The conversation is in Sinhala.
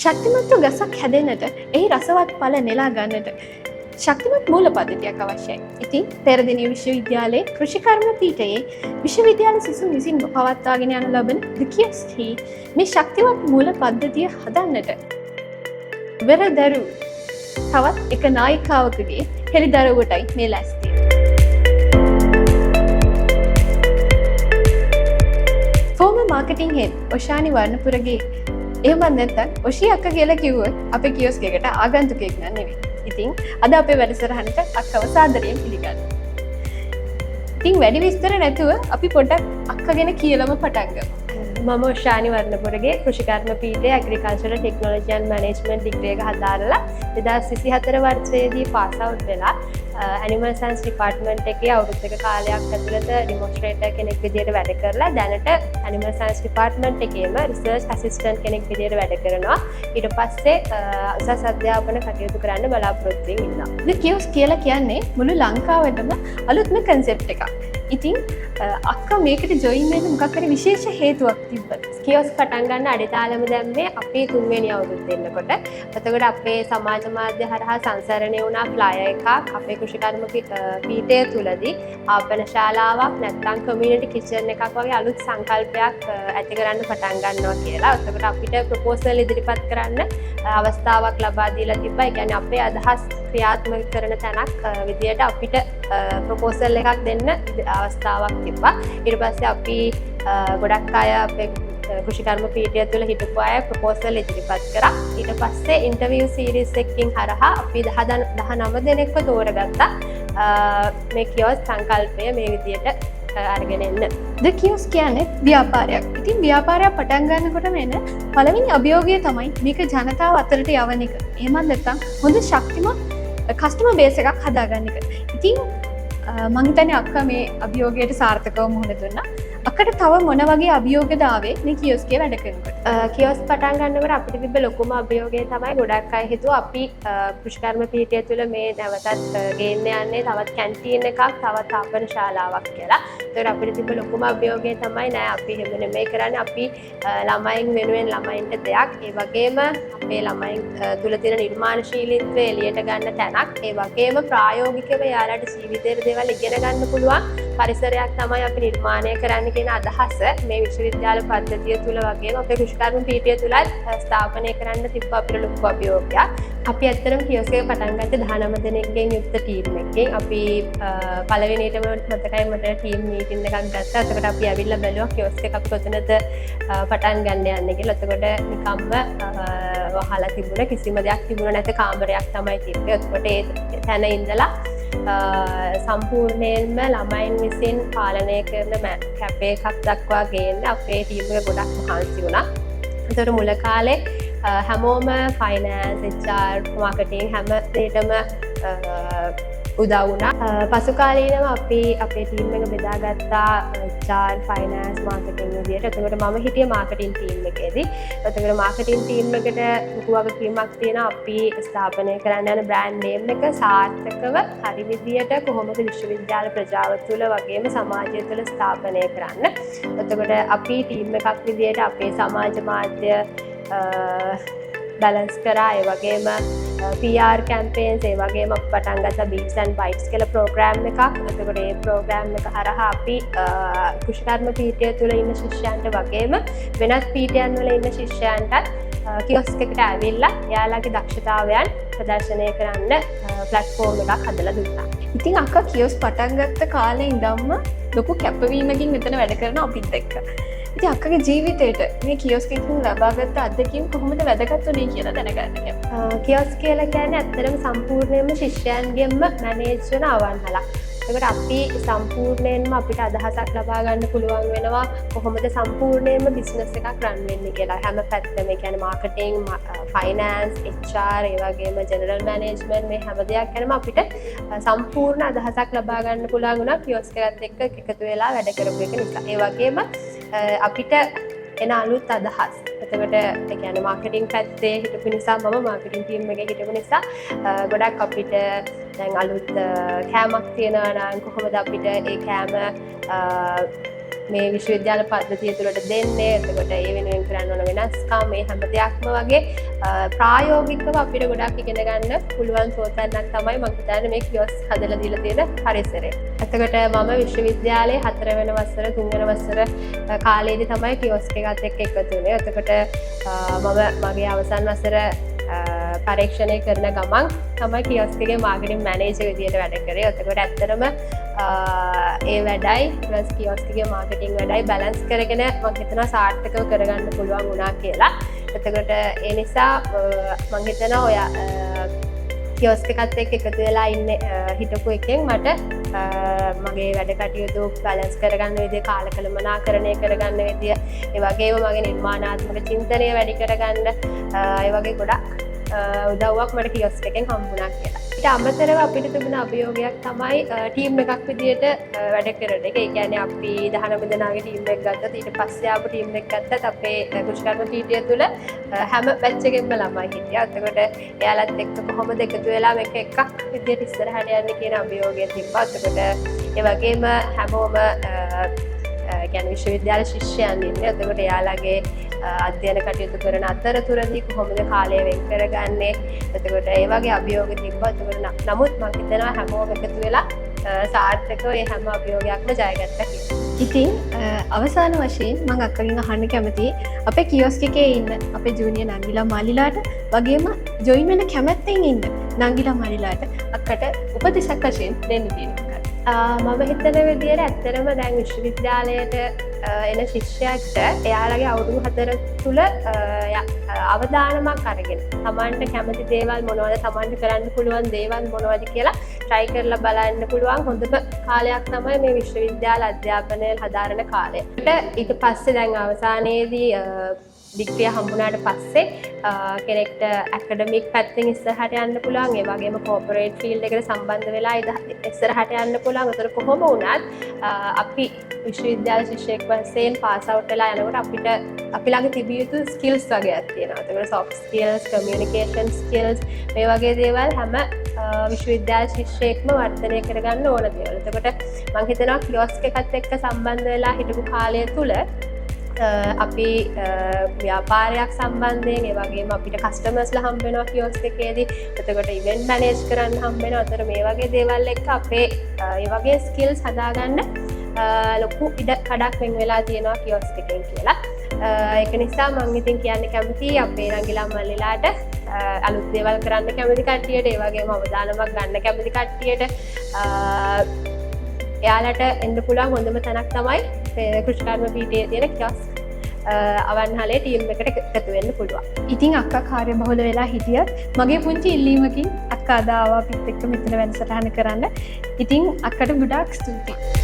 ශක්තිමත්ව ගසක් හැදෙන්නට එහි රසවත් ඵල නෙලා ගන්නට ශක්තිමත් මූල පද්ධතියක් අවශ්‍යයි. ඉතින් පෙරදින විශ්වවිද්‍යාලයේ කෘෂිකර්ම පීඨයේ විශ්වවිද්‍යාල සිසුන් විසින් පවත්වාගෙන යනු ලබන දිකියස්හි මේ ශක්තිමත් මූල පද්ධතිය හදන්නට වෙරදරු තවත් එක නායිකාවකගේ හෙළිදරව්වටයි මේ ලැස්තිය. ෆෝම මාකටිං හෙඩ් ඔෂානි වර්ණපුරගේ එහෙමත් නැත්නම් ඔෂී අක්ක කියලා කිව්වොත් අපේ කියොස්ක් එකට ආගන්තුකයෙක් නන් නෙවෙයි. ඉතින් අද අපේ වැඩසටහනට අක්කව සාදරයෙන් පිළිගන්නවා. ඉතින් වැඩි විස්තර නැතුව අපි පොඩ්ඩක් අක්ක ගැන කියලාම පටන් ගමු. මම ඔෂානි වර්ණපුරගේ කෘෂිකර්ම පීඨයේ agricultural technology and management degree එක හදාරලා 2024 වර්ෂයේදී පාස් අවුට් වෙලා ඇනිමල් සයන්ස් ඩිපාර්ට්මන්ට් එකේ අවුරුද්දක කාලයක් ඇතුළත ඩෙමොන්ස්ට්‍රේටර් කෙනෙක් විදිහට වැඩ කරලා දැනට ඇනිමල් සයන්ස් ඩිපාර්ට්මන්ට් එකේම රිසර්ච් ඇසිස්ටන්ට් කෙනෙක් විදිහට වැඩ කරනවා. ඊට පස්සේ උසස් අධ්‍යාපන කටයුතු කරන්න බලාපොරොත්තු වෙමින් ඉන්නවා. The Kiosk කියලා කියන්නේ මුළු ලංකාවටම අලුත්ම කන්සෙප්ට් එකක්. ඉතින් අක්ක මේකට ජොයින් වෙන්න මොකක් හරි විශේෂ හේතුවක් තිබ්බද? Kiosk පටන් ගන්න අඩිතාලම දැම්මේ අපේ 3 වෙනි අවුරුද්ද එන්නකොට. එතකොට අපේ සමාජ මාධ්‍ය හරහා සංසරණය වුණා ෆ්ලයර් එකක් අපේ කෘෂිකර්ම පීඨය තුලදී ආපන ශාලාවක් නැත්නම් කමියුනිටි කිචන් එකක් වගේ අලුත් සංකල්පයක් ඇති කරන්න පටන් ගන්නවා කියලා. එතකොට අපිට ප්‍රොපෝසල් ඉදිරිපත් කරන්න අවස්ථාවක් ලබා දීලා තිබ්බා. ඒ කියන්නේ අපේ අදහස් ක්‍රියාත්මක කරන තැනක් විදියට අපිට ප්‍රොපෝසල් එකක් දෙන්න අවස්ථාවක් තිබ්බා. ඊට පස්සේ අපි ගොඩක් අය අපේ කෘෂිකර්ම පීඨය තුළ හිටපු අය ප්‍රොපෝසල් ඉදිරිපත් කරා. ඊට පස්සේ ඉන්ටර්විව් සීරීස් එකකින් හරහා අපි 19 දෙනෙක්ව තෝරගත්තා මේ කියොස්ක් සංකල්පය මේ විදියට අරගෙන එන්න. The Kiosk කියන්නේ ව්‍යාපාරයක්. ඉතින් ව්‍යාපාරයක් පටන් ගන්නකොටම එන පළවෙනි අභියෝගය තමයි මේක ජනතාව අතරට යවන එක. එහෙමත් නැත්නම් හොඳ ශක්තිමත් කස්ටමර් බේස් එකක් හදාගන්න එක. ඉතින් මං හිතන්නේ අක්කා මේ අභියෝගයට සාර්ථකව මුහුණ දුන්නා. අක්කට තව මොන වගේ අභියෝගද ආවේ මේ කියොස්කේ වැඩ කරනකොට? කියොස්ක් පටන් ගන්නකොට අපිට තිබ්බ ලොකුම අභියෝගය තමයි ගොඩක් අය හිතුවා අපි කෘෂිකර්ම පීඨය තුළ මේ නැවතත් ගේන්න යන්නේ තවත් කැන්ටීන් එකක්, තවත් ආපන ශාලාවක් කියලා. ඒතකොට අපිට තිබ්බ ලොකුම අභියෝගය තමයි නෑ අපි එහෙම නෙමෙයි කරන්නේ. අපි ළමයින් වෙනුවෙන් ළමයින්ට දෙයක්, ඒ වගේම අපේ ළමයින් තුළ තියෙන නිර්මාණශීලීත්වය එළියට ගන්න තැනක්, ඒ වගේම ප්‍රායෝගිකව යාලට ජීවිතේට දේවල් ඉගෙන ගන්න පුළුවන් පරිසරයක් තමයි අපි නිර්මාණය කරන්න කියන අදහස මේ විශ්වවිද්‍යාල පද්ධතිය තුළ වගේම අපේ කෘෂිකර්ම පීඨය තුලත් ස්ථාපනය කරන්න තිබ්බ අපිට ලොකු අභියෝගයක්. අපි ඇත්තටම කියොස්ක් එක පටන් ගත්තේ 19 දෙනෙක්ගෙන් යුක්ත ටීම් එකකින්. අපි පළවෙනියටම මතකයි මට ටීම් මීටින් එකක් ගත්තා. එතකොට අපි ඇවිල්ලා බැලුවා කියොස්ක් එක අපි කොතනද පටන් ගන්න යන්නේ කියලා. එතකොට නිකම්ම වහලා තිබුණ කිසිම දෙයක් තිබුණ නැති කාමරයක් තමයි තිබ්බේ. එතකොට ඒ තැන ඉඳලා සම්පූර්ණයෙන්ම ළමයින් විසින් පාලනය කරන කැපේ එකක් දක්වා ගේන්න අපේ ටීම් එක ගොඩක් මහන්සි වුණා. ඒතර මුල කාලේ හැමෝම ෆයිනෑන්ස්, HR, මාකටිං හැම දෙයකම උදව් වුණා. පසු කාලීනව අපි අපේ ටීම් එක බෙදාගත්තා HR, ෆයිනෑන්ස්, මාකටිං විදියට. එතකොට මම හිටියේ මාකටිං ටීම් එකේදී. එතකොට මාකටිං ටීම් එකට ලොකු වගකීමක් තියෙනවා. අපි ස්ථාපනය කරන්න යන බ්‍රෑන්ඩ් නේම් එක සාර්ථකව හරි විදියට කොහොමද විශ්වවිද්‍යාල ප්‍රජාව තුළ වගේම සමාජය තුළ ස්ථාපනය කරන්න. එතකොට අපි ටීම් එකක් විදියට අපේ සමාජ මාධ්‍ය බැලන්ස් කරා. ඒ වගේම PR කැම්පේන්ස්, ඒ වගේම පටන් ගත්තා Beats and Bites කියලා ප්‍රෝග්‍රෑම් එකක්. එතකොට ඒ ප්‍රෝග්‍රෑම් එක හරහා අපි කෘෂිකර්ම පීඨය තුළ ඉන්න ශිෂ්‍යයන්ට වගේම වෙනත් පීඨයන් වල ඉන්න ශිෂ්‍යයන්ටත් කියොස්ක් එකට ඇවිල්ලා එයාලගේ දක්ෂතාවයන් ප්‍රදර්ශනය කරන්න ප්ලැට්ෆෝම් එකක් හදලා දුන්නා. ඉතින් අක්කා කියොස්ක් පටන් ගත්ත කාලේ ඉඳන්ම ලොකු කැපවීමකින් මෙතන වැඩ කරන අපිත් එක්ක. ඉතින් අක්කගේ ජීවිතේට මේ කියොස්ක් එකකින් ලබාගත් අත්දැකීම් කොහොමද වැදගත් වුනේ කියලා දැනගන්න කැමතියි. කියොස්ක් කියලා කියන්නේ ඇත්තටම සම්පූර්ණයෙන්ම ශිෂ්‍යයන්ගෙන්ම මැනේජ් වෙන අවන්හලක්. ඒකට අපි සම්පූර්ණයෙන්ම අපිට අදහසක් ලබා ගන්න පුළුවන් වෙනවා කොහොමද සම්පූර්ණයෙන්ම බිස්නස් එකක් රන් වෙන්නේ කියලා. හැම පැත්තම ඒ කියන්නේ මාකටිං, ෆයිනෑන්ස්, HR, ඒ වගේම ජෙනරල් මැනේජ්මන්ට් මේ හැම දෙයක් ගැනම අපිට සම්පූර්ණ අදහසක් ලබා ගන්න පුළුවන් වුණා කියොස්ක් එකත් එක්ක එකතු වෙලා වැඩ කරපු එක නිසා. ඒ වගේම අපිට එන අලුත් අදහස්. එතකොට ඒ කියන්නේ මාකටිං පැත්තේ හිටපු නිසා මම මාකටිං ටීම් එකේ හිටපු නිසා ගොඩක් අපිට දැන් අලුත් කෑමක් තියෙනවා නම් කොහොමද අපිට ඒ කෑම මේ විශ්වවිද්‍යාල පද්ධතිය තුළට දෙන්නේ. එතකොට ඒ වෙනුවෙන් කරන්න ඕන වෙනස්කම් මේ හැම දෙයක්ම වගේ ප්‍රායෝගිකව අපිට ගොඩක් ඉගෙන ගන්න පුළුවන් සෝතන්නක් තමයි මම හිතන්නේ මේ කියොස් හදලා දීලා තියෙන පරිසරය. එතකොට මම විශ්වවිද්‍යාලයේ 4 වෙනි වසර 3 වෙනි වසර කාලේදී තමයි කියොස් එකත් එක්ක එකතු වුණේ. එතකොට මම මගේ අවසන් වසර පරීක්ෂණය කරන ගමන් තමයි කියොස් එකේ මාකටිං මැනේජර් විදියට වැඩ කරේ. එතකොට ඇත්තටම ඒ වැඩයි ප්ලස් කියොස් එකේ මාකටිං වැඩයි බැලන්ස් කරගෙන මම හිතනවා සාර්ථකව කරගන්න පුළුවන් වුණා කියලා. එතකොට ඒ නිසා මම හිතනවා ඔය කියොස් එකත් එක්ක එකතු වෙලා ඉන්න හිටපු එකෙන් මට මගේ වැඩ කටයුතු බැලන්ස් කරගන්න විදිය, කාලකලමනාකරණය කරගන්න විදිය, ඒ වගේම මගේ නිර්මාණාත්මක චින්තනය වැඩි කරගන්න ඒ වගේ ගොඩක් උදව්වක් මට කියොස් එකෙන් හම්බුණා කියලා. ඊට අමතරව අපිට තිබුණ අභියෝගයක් තමයි ටීම් එකක් විදියට වැඩ කරන එක. ඒ කියන්නේ අපි 19 දෙනාගේ ටීම් එකක් ගත්තත් ඊට පස්සේ ආපු ටීම් එකක් ගත්තත් අපේ කුෂ්කර්ම පීඨිය තුළ හැම බැච් එකෙම ළමයි හිටියා. එතකොට එයාලත් එක්ක කොහොමද එකතු වෙලා මේක එකක් විදියට ඉස්සරහට යන්නේ කියන අභියෝගය තිබ්බා. එතකොට ඒ වගේම හැමෝම කියන්නේ විශ්වවිද්‍යාල ශිෂ්‍යයන් ඉන්නේ. එතකොට එයාලගේ අධ්‍යයන කටයුතු කරන අතරතුරදී කොහොමද කාලය වෙන් කරගන්නේ? එතකොට ඒ වගේ අභියෝග තිබ්බා. එතකොට නමුත් මම හිතනවා හැමෝම එකතු වෙලා සාර්ථකව මේ හැම අභියෝගයක්ම ජයගත්තා කියලා. ඉතින් අවසාන වශයෙන් මම අක්කගෙන් අහන්න කැමතියි අපේ කියොස්ක් එකේ ඉන්න අපේ ජූනියර් නංගිලා මාලිලාට වගේම ජොයින් වෙන්න කැමැත්තෙන් ඉන්න නංගිලා මාලිලාට අක්කට උපදෙසක් වශයෙන් දෙන්න තියෙනවා. මම හිතන විදියට ඇත්තටම දැන් විශ්වවිද්‍යාලයට එන ශිෂ්‍යයෙක්ට එයාලගේ අවුරුදු 4 තුල අවදානමක් අරගෙන තමන්ට කැමති දේවල් මොනවද, තමන්ට කරන්න පුළුවන් දේවල් මොනවද කියලා try කරලා බලන්න පුළුවන් හොඳම කාලයක් තමයි මේ විශ්වවිද්‍යාල අධ්‍යාපනය හදාරන කාලය. ඊට පස්සේ දැන් අවසානයේදී ඩිග්‍රිය හම්බුනාට පස්සේ කෙනෙක්ට ඇකඩමික් පැත්තෙන් ඉස්සරහට යන්න පුළුවන්. ඒ වගේම කෝපරේට් ෆීල්ඩ් එකට සම්බන්ධ වෙලා ඉස්සරහට යන්න පුළුවන්. ඒතර කොහොම වුණත් අපි විශ්වවිද්‍යාල ශිෂ්‍යයෙක් වශයෙන් පාස් අවුට් වෙලා යනකොට අපි ළඟ තිබිය යුතු ස්කිල්ස් වගේක් තියෙනවා. ඒතකොට සොෆ්ට් ස්කිල්ස්, කමියුනිකේෂන් ස්කිල්ස් මේ වගේ දේවල් හැම විශ්වවිද්‍යාල ශිෂ්‍යයෙක්ම වර්ධනය කරගන්න ඕන දේවල්. එතකොට මම හිතනවා කියොස්ක් එකත් එක්ක සම්බන්ධ වෙලා හිටපු කාලය තුල අපි ව්‍යාපාරයක් සම්බන්ධයෙන් ඒ වගේම අපිට කස්ටමර්ස්ලා හම්බ වෙනවා කියොස්ක් එකේදී. එතකොට ඉවෙන්ට් මැනේජ් කරන්න හම්බ වෙනවා. අතර මේ වගේ දේවල් එක්ක අපේ ඒ වගේ ස්කිල්ස් හදාගන්න ලොකු ඉඩ කඩක් වෙන් වෙලා තියෙනවා කියොස්ක් එකෙන් කියලා. ඒක නිසා මම ඉතින් කියන්න කැමතියි අපේ නංගිලා මල්ලිලාට අලුත් දේවල් කරන්න කැමති කට්ටියට, ඒ වගේම අවදානමක් ගන්න කැමති කට්ටියට එයාලට එන්න පුළුවන් හොඳම තැනක් තමයි කුෂ්කර්ම පීඨයේ තියෙන කියොස්ක් අවන්හලේ ටීම් එකට එකතු වෙන්න පුළුවන්. ඉතින් අක්කා කාර්යබහුල වෙලා හිටියත් මගේ පුංචි ඉල්ලීමකින් අක්කා අද ආවා අපිත් එක්ක මෙතන වැඩසටහන කරන්න. ඉතින් අක්කට ගොඩාක් ස්තුතියි.